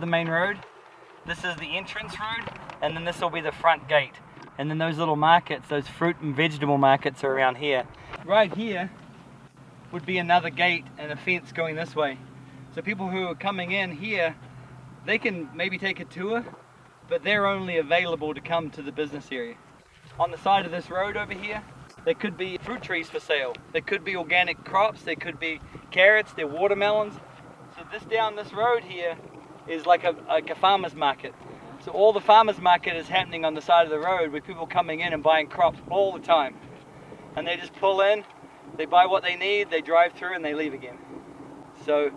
the main road. This is the entrance road, and then this will be the front gate. And then those little markets, those fruit and vegetable markets are around here. Right here would be another gate and a fence going this way. So people who are coming in here, they can maybe take a tour, but they're only available to come to the business area. On the side of this road over here, there could be fruit trees for sale. There could be organic crops, there could be carrots, there are watermelons. So down this road here is like a farmer's market. So all the farmer's market is happening on the side of the road with people coming in and buying crops all the time. And they just pull in, they buy what they need, they drive through and they leave again. So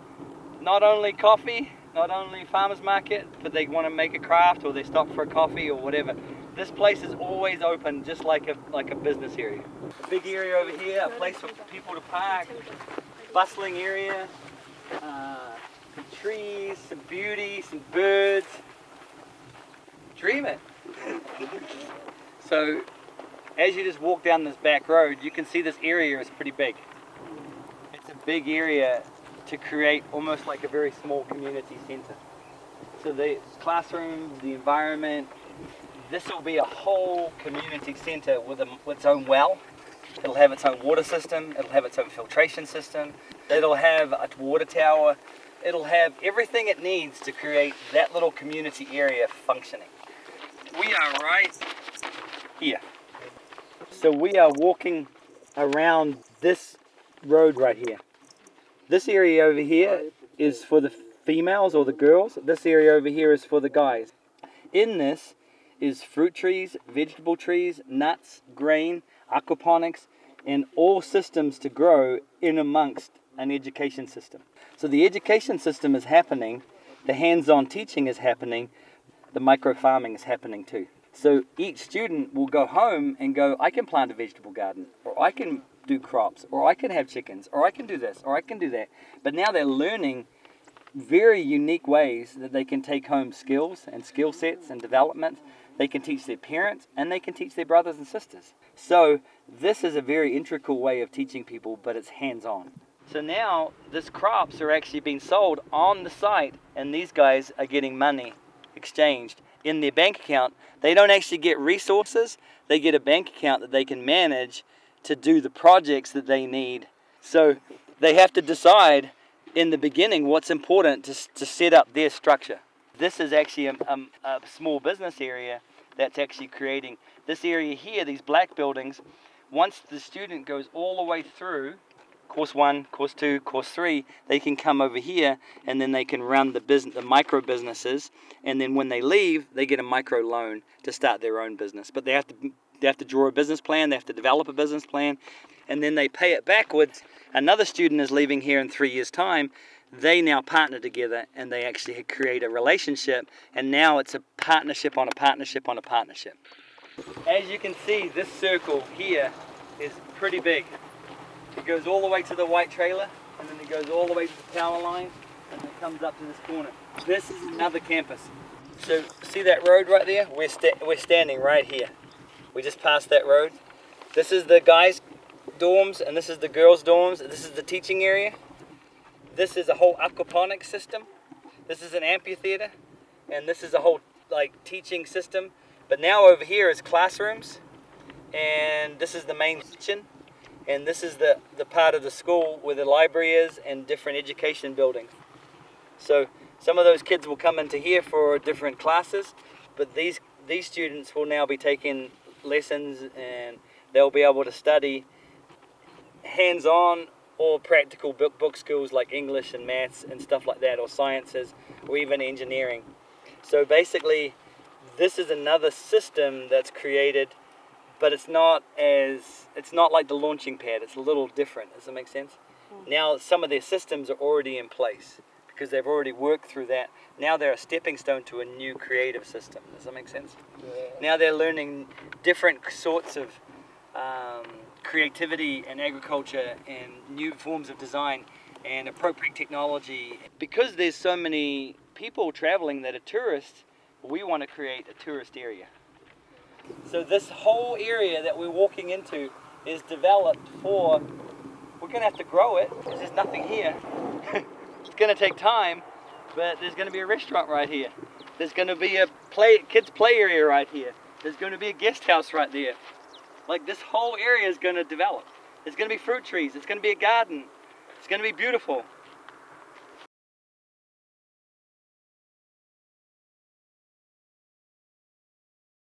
not only coffee, not only farmer's market, but they want to make a craft or they stop for a coffee or whatever. This place is always open, just like a business area. A big area over here, a place for people to park, bustling area, some trees, some beauty, some birds. Dream it. So as you just walk down this back road, you can see this area is pretty big. It's a big area to create almost like a very small community center. So the classrooms, the environment, this will be a whole community center with its own well. It'll have its own water system, it'll have its own filtration system, it'll have a water tower, it'll have everything it needs to create that little community area functioning. We are right here. So we are walking around this road right here. This area over here is for the females or the girls. This area over here is for the guys. In this is fruit trees, vegetable trees, nuts, grain, aquaponics, and all systems to grow in amongst an education system. So the education system is happening, the hands-on teaching is happening, the micro-farming is happening too. So each student will go home and go, I can plant a vegetable garden, or I can do crops, or I can have chickens, or I can do this, or I can do that. But now they're learning very unique ways that they can take home skills and skill sets and development. They can teach their parents and they can teach their brothers and sisters. So this is a very integral way of teaching people, but it's hands-on. So now these crops are actually being sold on the site, and these guys are getting money exchanged in their bank account. They don't actually get resources, they get a bank account that they can manage to do the projects that they need. So they have to decide in the beginning what's important to set up their structure. This is actually a small business area that's actually creating this area here, these black buildings. Once the student goes all the way through course 1, course 2, course 3, they can come over here and then they can run the micro businesses, and then when they leave they get a micro loan to start their own business. But they have to draw a business plan, they have to develop a business plan, and then they pay it backwards. Another student is leaving here in 3 years' time. They now partner together and they actually create a relationship, and now it's a partnership on a partnership on a partnership. As you can see, this circle here is pretty big. It goes all the way to the white trailer, and then it goes all the way to the power line, and it comes up to this corner. This is another campus. So see that road right there? We're standing right here. We just passed that road. This is the guys' dorms, and this is the girls' dorms. This is the teaching area. This is a whole aquaponics system. This is an amphitheater, and this is a whole teaching system. But now over here is classrooms, and this is the main kitchen, and this is the part of the school where the library is and different education buildings. So some of those kids will come into here for different classes, but these students will now be taking lessons, and they'll be able to study hands-on or practical book skills like English and maths and stuff like that, or sciences, or even engineering. So basically, this is another system that's created, but it's not like the launching pad. It's a little different. Does that make sense? Now some of their systems are already in place because they've already worked through that. Now they're a stepping stone to a new creative system. Does that make sense? Yeah. Now they're learning different sorts of creativity and agriculture and new forms of design and appropriate technology. Because there's so many people traveling that are tourists, we want to create a tourist area. So this whole area that we're walking into is developed for, we're going to have to grow it because there's nothing here. It's going to take time, But there's going to be a restaurant right here. There's going to be a kids play area right here. There's going to be a guest house right there. Like, this whole area is going to develop. There's going to be fruit trees. It's going to be a garden. It's going to be beautiful.